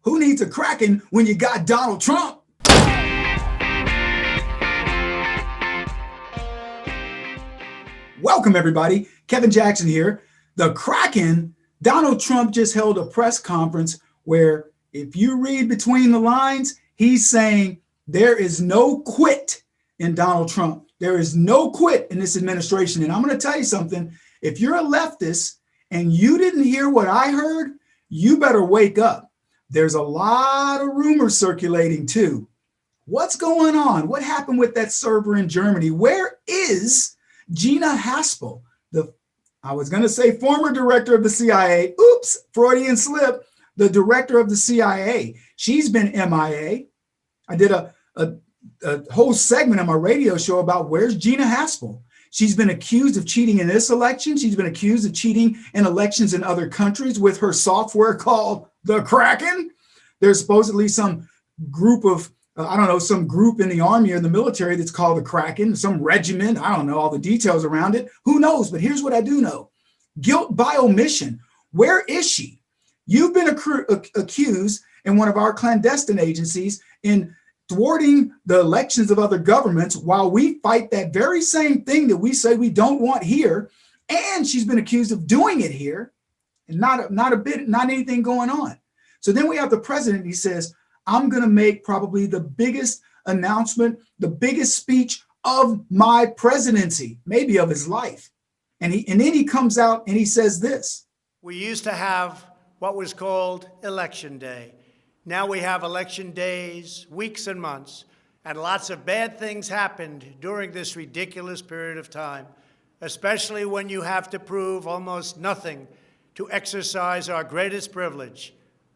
Who needs a Kraken when you got Donald Trump? Welcome, everybody. Kevin Jackson here. The Kraken, Donald Trump just held a press conference where, if you read between the lines, he's saying there is no quit in Donald Trump. There is no quit in this administration. And I'm going to tell you something. If you're a leftist and you didn't hear what I heard, you better wake up. There's a lot of rumors circulating too. What's going on? What happened with that server in Germany? Where is Gina Haspel, I was going to say former director of the CIA. Oops, Freudian slip. The director of the CIA. She's been MIA. I did a whole segment on my radio show about where's Gina Haspel. She's been accused of cheating in this election. She's been accused of cheating in elections in other countries with her software called the Kraken. There's supposedly some group of, some group in the army or the military that's called the Kraken, some regiment. I don't know all the details around it. Who knows? But here's what I do know. Guilt by omission. Where is she? You've been accused in one of our clandestine agencies in thwarting the elections of other governments while we fight that very same thing that we say we don't want here. And she's been accused of doing it here and not anything going on. So then we have the president. He says, I'm going to make probably the biggest announcement, the biggest speech of my presidency, maybe of his life. And then he comes out and he says this. We used to have what was called Election Day. Now we have election days, weeks and months, and lots of bad things happened during this ridiculous period of time, especially when you have to prove almost nothing to exercise our greatest privilege,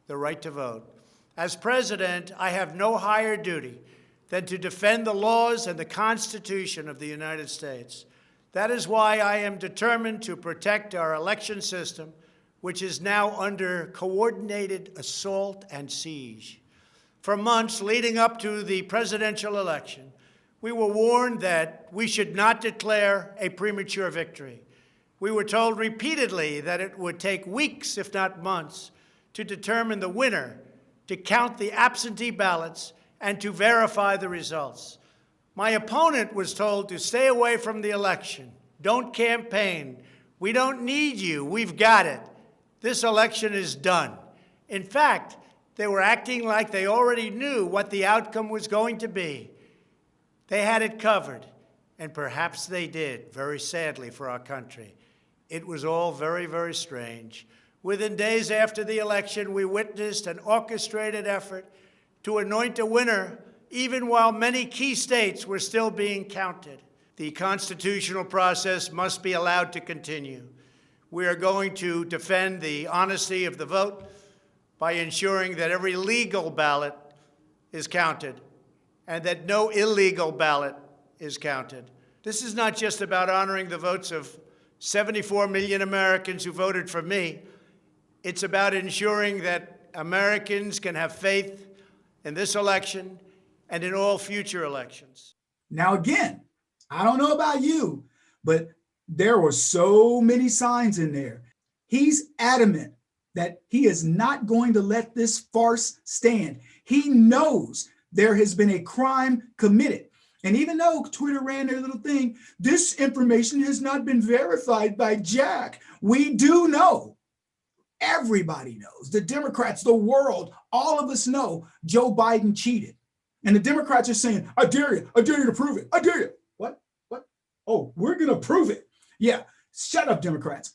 the right to vote. As president, I have no higher duty than to defend the laws and the Constitution of the United States. That is why I am determined to protect our election system, which is now under coordinated assault and siege. For months leading up to the presidential election, we were warned that we should not declare a premature victory. We were told repeatedly that it would take weeks, if not months, to determine the winner, to count the absentee ballots, and to verify the results. My opponent was told to stay away from the election. Don't campaign. We don't need you. We've got it. This election is done. In fact, they were acting like they already knew what the outcome was going to be. They had it covered, and perhaps they did, very sadly for our country. It was all very, very strange. Within days after the election, we witnessed an orchestrated effort to anoint a winner, even while many key states were still being counted. The constitutional process must be allowed to continue. We are going to defend the honesty of the vote by ensuring that every legal ballot is counted and that no illegal ballot is counted. This is not just about honoring the votes of 74 million Americans who voted for me. It's about ensuring that Americans can have faith in this election and in all future elections. Now, again, I don't know about you, but there were so many signs in there. He's adamant that he is not going to let this farce stand. He knows there has been a crime committed. And even though Twitter ran their little thing, this information has not been verified by Jack. We do know. Everybody knows. The Democrats, the world, all of us know Joe Biden cheated. And the Democrats are saying, I dare you to prove it. I dare you. What? Oh, we're going to prove it. Yeah, shut up, Democrats.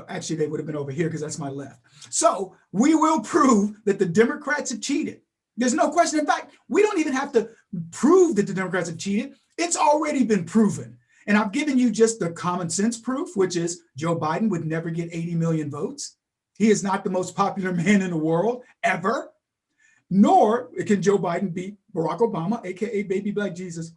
Actually, they would have been over here because that's my left. So we will prove that the Democrats have cheated. There's no question. In fact, we don't even have to prove that the Democrats have cheated. It's already been proven. And I've given you just the common sense proof, which is Joe Biden would never get 80 million votes. He is not the most popular man in the world ever, nor can Joe Biden beat Barack Obama, aka Baby Black Jesus,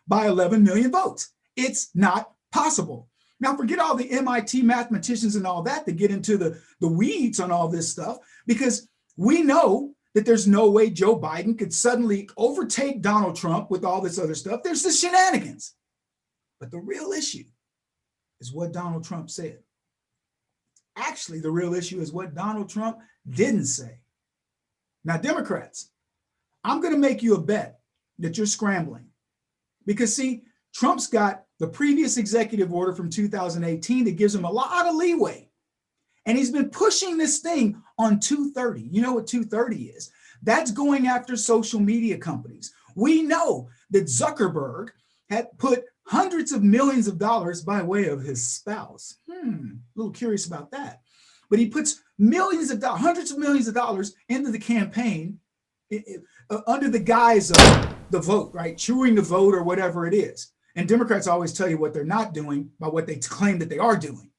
by 11 million votes. It's not possible. Now, forget all the MIT mathematicians and all that to get into the weeds on all this stuff, because we know that there's no way Joe Biden could suddenly overtake Donald Trump with all this other stuff. There's the shenanigans. But the real issue is what Donald Trump said. Actually, the real issue is what Donald Trump didn't say. Now, Democrats, I'm going to make you a bet that you're scrambling. Because, see, Trump's got the previous executive order from 2018 that gives him a lot of leeway. And he's been pushing this thing on 230. You know what 230 is? That's going after social media companies. We know that Zuckerberg had put hundreds of millions of dollars by way of his spouse. A little curious about that. But he puts millions of dollars, hundreds of millions of dollars into the campaign under the guise of the vote, right? Chewing the vote or whatever it is. And Democrats always tell you what they're not doing by what they claim that they are doing.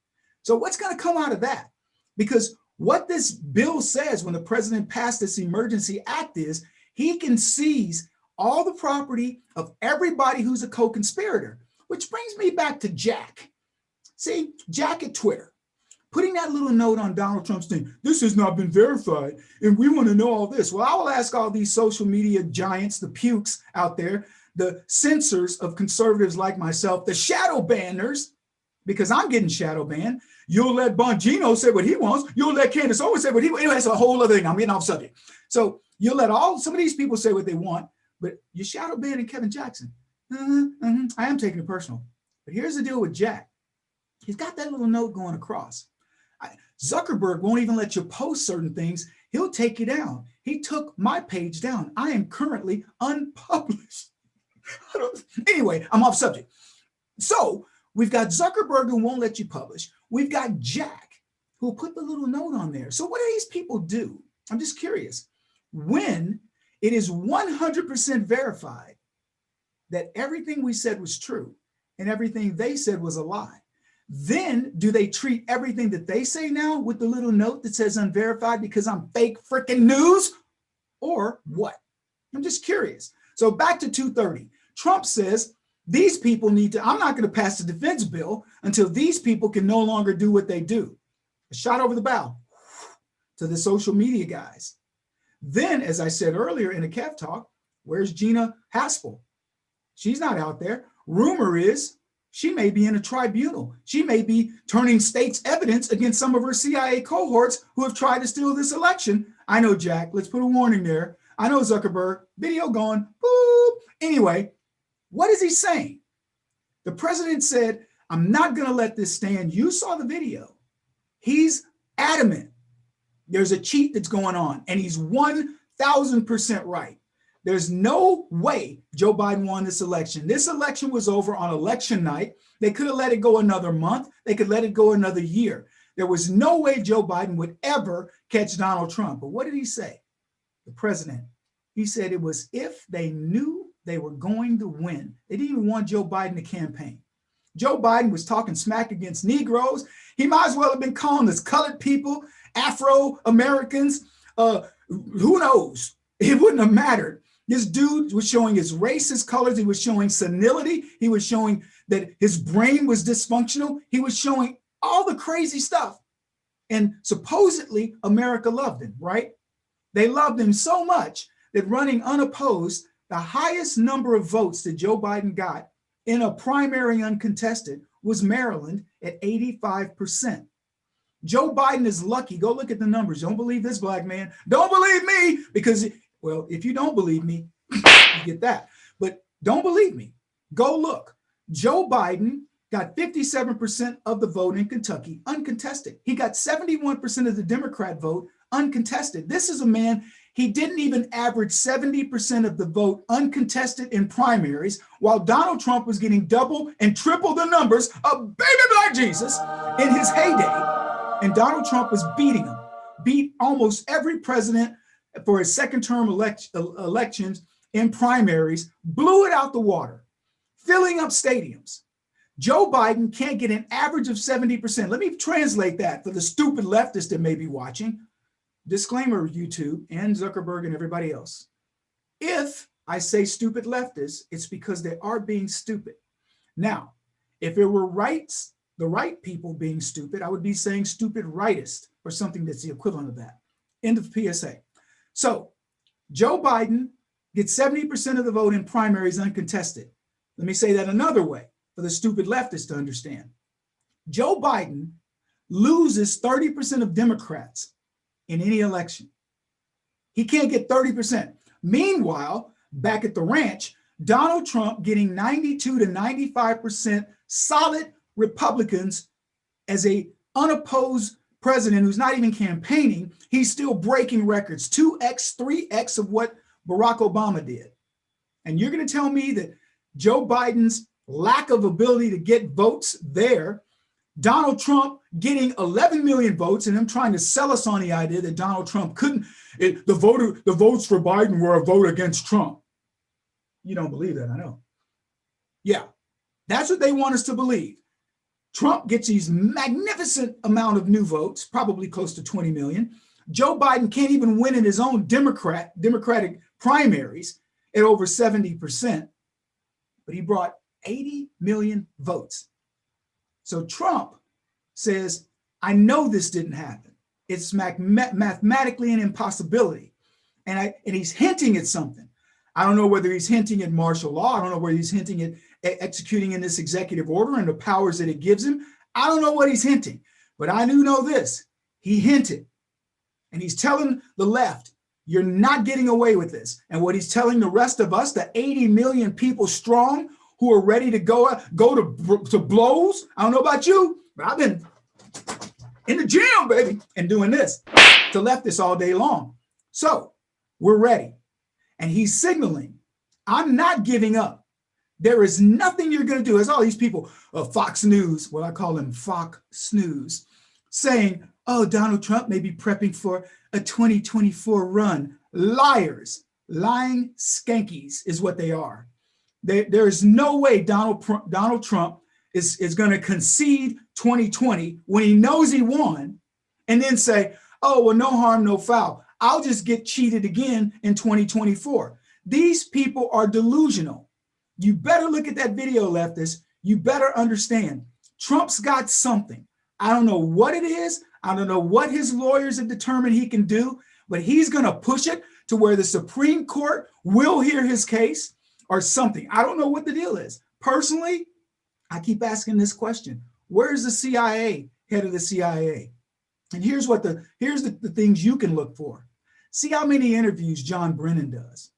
So what's going to come out of that? Because what this bill says when the president passed this emergency act is he can seize all the property of everybody who's a co-conspirator, which brings me back to Jack. See, Jack at Twitter, putting that little note on Donald Trump's thing. This has not been verified, and we want to know all this. Well, I will ask all these social media giants, the pukes out there, the censors of conservatives like myself, the shadow banners, because I'm getting shadow banned. You'll let Bongino say what he wants. You'll let Candace Owens say what he wants. Anyway, that's a whole other thing. I'm getting off subject. So you'll let some of these people say what they want, but you're shadow banning Kevin Jackson. I am taking it personal. But here's the deal with Jack. He's got that little note going across. Zuckerberg won't even let you post certain things. He'll take you down. He took my page down. I am currently unpublished. Anyway, I'm off subject. So we've got Zuckerberg who won't let you publish. We've got Jack who put the little note on there. So what do these people do? I'm just curious. When it is 100% verified that everything we said was true and everything they said was a lie, then do they treat everything that they say now with the little note that says unverified because I'm fake freaking news, or what? I'm just curious. So back to 230. Trump says these people need to, I'm not going to pass the defense bill until these people can no longer do what they do. A shot over the bow to the social media guys. Then, as I said earlier in a KEV talk, where's Gina Haspel? She's not out there. Rumor is she may be in a tribunal. She may be turning state's evidence against some of her CIA cohorts who have tried to steal this election. I know, Jack. Let's put a warning there. I know, Zuckerberg. Video gone. Boop. Anyway, what is he saying? The president said, I'm not going to let this stand. You saw the video. He's adamant there's a cheat that's going on, and he's 1,000% right. There's no way Joe Biden won this election. This election was over on election night. They could have let it go another month. They could let it go another year. There was no way Joe Biden would ever catch Donald Trump. But what did he say? The president, he said it was if they knew they were going to win. They didn't even want Joe Biden to campaign. Joe Biden was talking smack against Negroes. He might as well have been calling us colored people, Afro-Americans. Who knows? It wouldn't have mattered. This dude was showing his racist colors. He was showing senility. He was showing that his brain was dysfunctional. He was showing all the crazy stuff. And supposedly America loved him, right? They loved him so much that running unopposed, the highest number of votes that Joe Biden got in a primary uncontested was Maryland at 85%. Joe Biden is lucky. Go look at the numbers. Don't believe this, black man. Don't believe me, because, well, if you don't believe me, you get that. But don't believe me. Go look. Joe Biden got 57% of the vote in Kentucky, uncontested. He got 71% of the Democrat vote, uncontested. This is a man, he didn't even average 70% of the vote uncontested in primaries, while Donald Trump was getting double and triple the numbers of baby black Jesus in his heyday. And Donald Trump was beating him, beat almost every president for his second term elections in primaries, blew it out the water, filling up stadiums. Joe Biden can't get an average of 70%. Let me translate that for the stupid leftists that may be watching. Disclaimer, YouTube and Zuckerberg and everybody else. If I say stupid leftists, it's because they are being stupid. Now, if it were the right people being stupid, I would be saying stupid rightist or something that's the equivalent of that. End of PSA. So Joe Biden gets 70% of the vote in primaries uncontested. Let me say that another way for the stupid leftists to understand. Joe Biden loses 30% of Democrats in any election. He can't get 30%. Meanwhile, back at the ranch, Donald Trump getting 92 to 95% solid Republicans as a unopposed president who's not even campaigning. He's still breaking records, 2x, 3x of what Barack Obama did. And you're going to tell me that Joe Biden's lack of ability to get votes there, Donald Trump getting 11 million votes, and them trying to sell us on the idea that Donald Trump couldn't, the votes for Biden were a vote against Trump. You don't believe that, I know. Yeah, that's what they want us to believe. Trump gets these magnificent amount of new votes, probably close to 20 million. Joe Biden can't even win in his own Democratic primaries at over 70%, but he brought 80 million votes. So Trump says, I know this didn't happen. It's mathematically an impossibility. And he's hinting at something. I don't know whether he's hinting at martial law. I don't know whether he's hinting at executing in this executive order and the powers that it gives him. I don't know what he's hinting, but I do know this. He hinted, and he's telling the left, you're not getting away with this. And what he's telling the rest of us, the 80 million people strong who are ready to go to blows. I don't know about you, but I've been in the gym, baby, and doing this to leftists all day long. So we're ready. And he's signaling, I'm not giving up. There is nothing you're going to do. There's all these people, Fox News, what I call them Fox Snooze, saying, oh, Donald Trump may be prepping for a 2024 run. Liars, lying skankies is what they are. There is no way Donald Trump is going to concede 2020 when he knows he won and then say, oh, well, no harm, no foul. I'll just get cheated again in 2024. These people are delusional. You better look at that video, leftists. You better understand. Trump's got something. I don't know what it is. I don't know what his lawyers have determined he can do, but he's going to push it to where the Supreme Court will hear his case or something. I don't know what the deal is. Personally, I keep asking this question. Where's the CIA, head of the CIA? And here's the things you can look for. See how many interviews John Brennan does.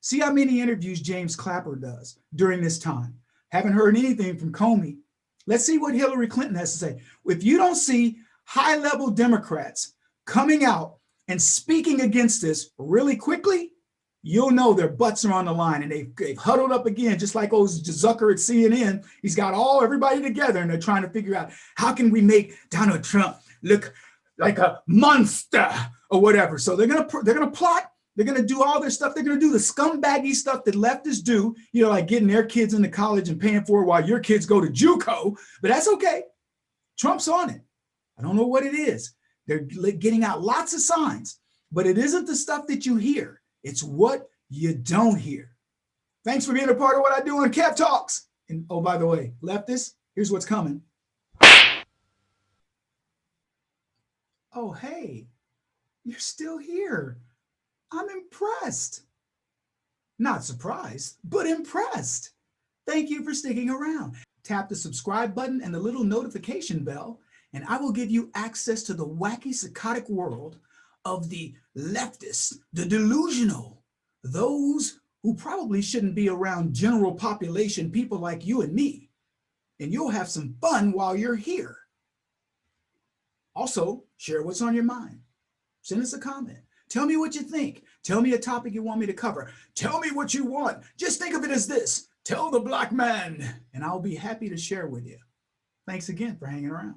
See how many interviews James Clapper does during this time. Haven't heard anything from Comey. Let's see what Hillary Clinton has to say. If you don't see high-level Democrats coming out and speaking against this really quickly, you'll know their butts are on the line, and they've huddled up again, just like old Zucker at CNN. He's got everybody together, and they're trying to figure out, how can we make Donald Trump look like a monster or whatever? So they're gonna plot. They're going to do all their stuff. They're going to do the scumbaggy stuff that leftists do, like getting their kids into college and paying for it while your kids go to JUCO. But that's okay. Trump's on it. I don't know what it is. They're getting out lots of signs, but it isn't the stuff that you hear. It's what you don't hear. Thanks for being a part of what I do on KEV Talks. And oh, by the way, leftists, here's what's coming. Oh, hey, you're still here. I'm impressed. Not surprised, but impressed. Thank you for sticking around. Tap the subscribe button and the little notification bell, and I will give you access to the wacky, psychotic world of the leftists, the delusional, those who probably shouldn't be around general population people like you and me. And you'll have some fun while you're here. Also, share what's on your mind. Send us a comment. Tell me what you think. Tell me a topic you want me to cover. Tell me what you want. Just think of it as this. Tell the black man, and I'll be happy to share with you. Thanks again for hanging around.